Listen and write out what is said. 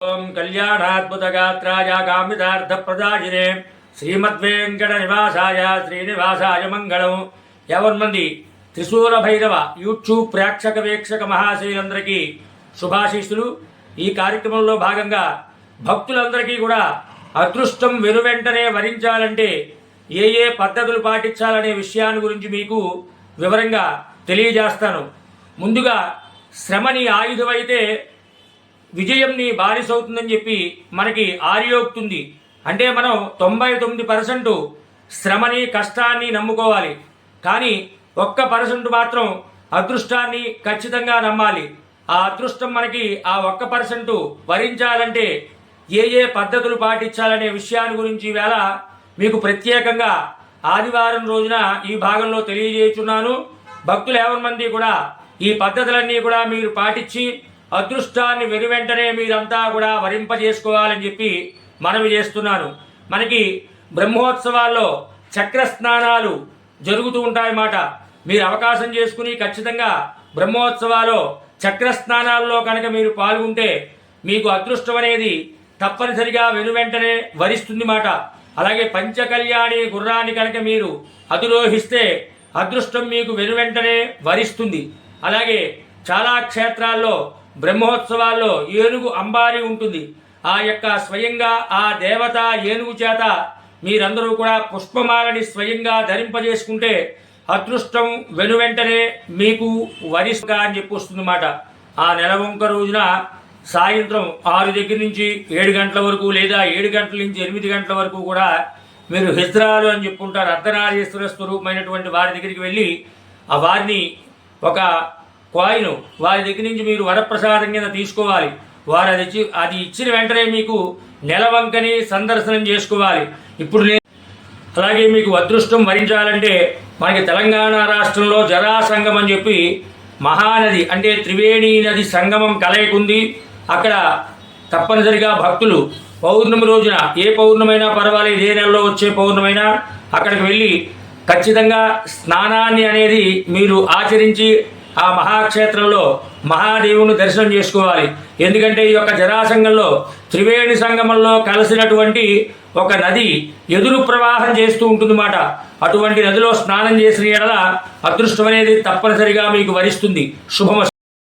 ఓం కళ్యాణాద్భుతగాత్రాయ కామితార్థప్రదాయినే శ్రీమద్వేంకట నివాసాయ శ్రీనివాసాయ మంగళం. మంది త్రిశూల భైరవ యూట్యూబ్ ప్రేక్షక వీక్షక మహాశయులందరికీ శుభాశీస్సులు. ఈ కార్యక్రమంలో భాగంగా భక్తులందరికీ కూడా అదృష్టం వెనువెంటనే వరించాలంటే ఏ ఏ పద్ధతులు పాటించాలనే విషయాన్ని గురించి మీకు వివరంగా తెలియజేస్తాను. ముందుగా శ్రమని ఆయుధమైతే విజయం నీ బారిసవుతుందని చెప్పి మనకి ఆర్యోక్తి ఉంది. అంటే మనం 99% శ్రమని కష్టాన్ని నమ్ముకోవాలి, కానీ 1% మాత్రం అదృష్టాన్ని ఖచ్చితంగా నమ్మాలి. ఆ అదృష్టం మనకి ఆ 1% వరించాలంటే ఏ ఏ పద్ధతులు పాటించాలనే విషయాన్ని గురించి వేళ మీకు ప్రత్యేకంగా ఆదివారం రోజున ఈ భాగంలో తెలియజేస్తున్నాను. భక్తులు మంది కూడా ఈ పద్ధతులన్నీ కూడా మీరు పాటించి అదృష్టాన్ని వెనువెంటనే మీరంతా కూడా వరింపజేసుకోవాలని చెప్పి మనవి చేస్తున్నాను. మనకి బ్రహ్మోత్సవాల్లో చక్ర స్నానాలు జరుగుతూ ఉంటాయన్నమాట. మీరు అవకాశం చేసుకుని ఖచ్చితంగా బ్రహ్మోత్సవాల్లో చక్ర స్నానాల్లో కనుక మీరు పాల్గొంటే మీకు అదృష్టం అనేది తప్పనిసరిగా వెనువెంటనే వరిస్తుంది మాట. అలాగే పంచకళ్యాణి గుర్రాన్ని కనుక మీరు అధిరోహిస్తే అదృష్టం మీకు వెనువెంటనే వరిస్తుంది. అలాగే చాలా క్షేత్రాల్లో బ్రహ్మోత్సవాల్లో ఏనుగు అంబారి ఉంటుంది. ఆ యొక్క స్వయంగా ఆ దేవత ఏనుగు చేత మీరందరూ కూడా పుష్పమాలని స్వయంగా ధరింపజేసుకుంటే అదృష్టం వెనువెంటనే మీకు వరిస్గా అని చెప్పి వస్తుందన్నమాట. ఆ నెలవంక రోజున సాయంత్రం 6 దగ్గర నుంచి 7 గంటల వరకు లేదా 7 గంటల నుంచి 8 గంటల వరకు కూడా మీరు హిజ్రాలు అని చెప్పుకుంటారు. అర్ధనారీశ్వర స్వరూపమైనటువంటి వారి దగ్గరికి వెళ్ళి ఆ వారిని ఒక కాయిన్ వారి దగ్గర నుంచి మీరు వరప్రసాదం కింద తీసుకోవాలి. వారు అది ఇచ్చిన వెంటనే మీకు నెలవంకని సందర్శనం చేసుకోవాలి. ఇప్పుడు అలాగే మీకు అదృష్టం వరించాలంటే మనకి తెలంగాణ రాష్ట్రంలో జరాసంగం అని చెప్పి మహానది అంటే త్రివేణి నది సంగమం కలయికుంది. అక్కడ తప్పనిసరిగా భక్తులు పౌర్ణమి రోజున ఏ పౌర్ణమైనా పర్వాలేదు, ఏ నెలలో వచ్చే పౌర్ణమైనా అక్కడికి వెళ్ళి ఖచ్చితంగా స్నానాన్ని అనేది మీరు ఆచరించి ఆ మహాక్షేత్రంలో మహాదేవుని దర్శనం చేసుకోవాలి. ఎందుకంటే ఈ యొక్క జరాసంగంలో త్రివేణి సంగమంలో కలిసినటువంటి ఒక నది ఎదురు ప్రవాహం చేస్తూ ఉంటుందన్నమాట. అటువంటి నదిలో స్నానం చేసిన ఎడల అదృష్టం అనేది తప్పనిసరిగా మీకు వరిస్తుంది. శుభమస్తు.